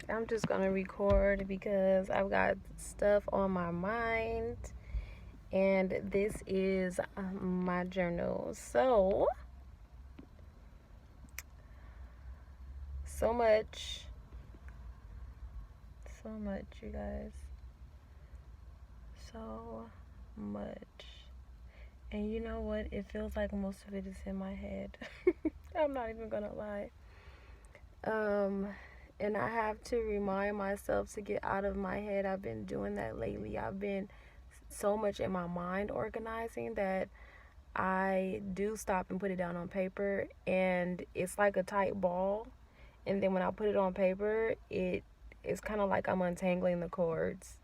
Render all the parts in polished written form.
I'm just gonna record because I've got stuff on my mind, and this is my journal. So much, you guys. So much. And you know what? It feels like most of it is in my head. I'm not even gonna lie. Um, and I have to remind myself to get out of my head. I've been doing that lately. I've been so much in my mind organizing that I do stop and put it down on paper, and it's like a tight ball. And then when I put it on paper, it's kind of like I'm untangling the cords.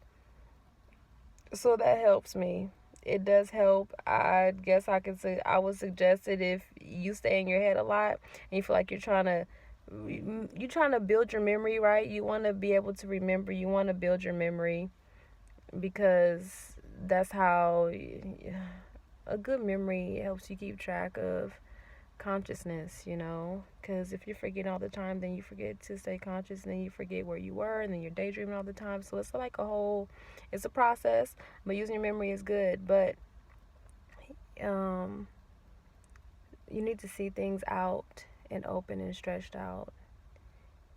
So that helps me. It does help. I guess I would suggest it if you stay in your head a lot and you feel like you're trying to build your memory, right? You want to be able to remember. You want to build your memory because that's how a good memory helps you keep track of consciousness, because if you're forgetting all the time, then you forget to stay conscious, and then you forget where you were, and then you're daydreaming all the time. So it's like it's a process, but using your memory is good. But um, you need to see things out and open and stretched out.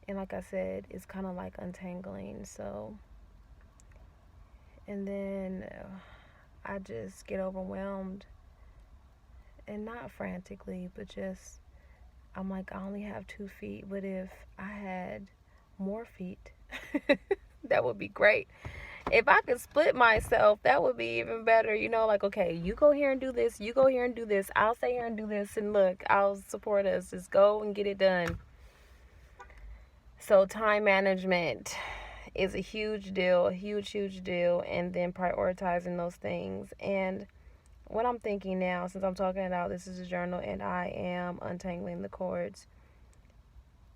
And like I said, it's kind of like untangling. So, and then I just get overwhelmed, and not frantically, but just I'm like, I only have 2 feet, but if I had more feet, that would be great. If I could split myself, that would be even better. Like, okay, you go here and do this, you go here and do this, I'll stay here and do this, and look, I'll support us. Just go and get it done. So, time management is a huge deal, a huge deal, and then prioritizing those things. And what I'm thinking now, since I'm talking about this is a journal and I am untangling the cords,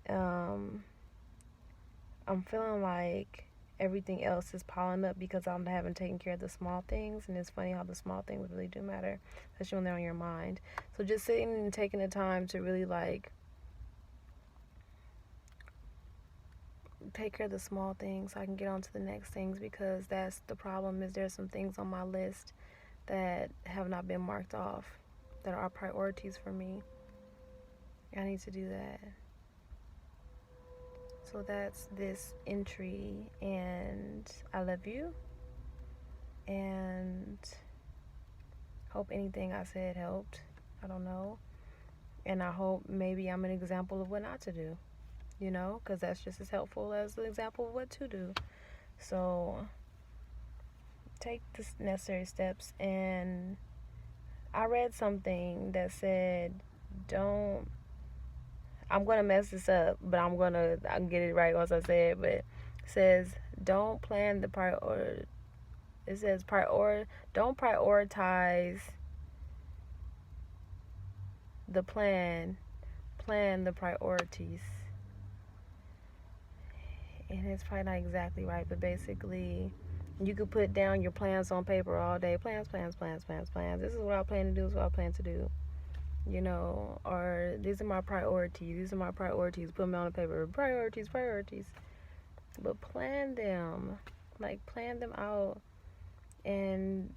I'm feeling like everything else is piling up because I haven't taken care of the small things. And it's funny how the small things really do matter, especially when they're on your mind. So just sitting and taking the time to really take care of the small things so I can get on to the next things, because that's the problem. Is there's some things on my list that have not been marked off that are priorities for me. I need to do that. So that's this entry, and I love you, and hope anything I said helped. I don't know. And I hope maybe I'm an example of what not to do, because that's just as helpful as the example of what to do. So take the necessary steps. And I read something that said, don't, I'm going to mess this up, but I'll get it right once I say it, but it says, don't plan the priority. It says, don't prioritize the plan the priorities. And it's probably not exactly right, but basically you could put down your plans on paper all day. Plans. This is what I plan to do, this is what I plan to do. Or these are my priorities. Put them on paper. Priorities. But plan them. Plan them out. And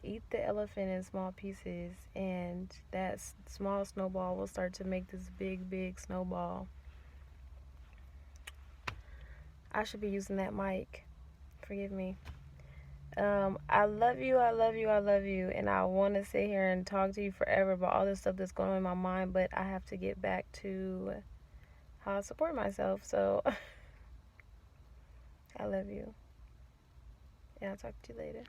eat the elephant in small pieces, and that small snowball will start to make this big snowball. I should be using that mic. Forgive me. I love you, and I want to sit here and talk to you forever about all this stuff that's going on in my mind, but I have to get back to how I support myself. So I love you, and I'll talk to you later.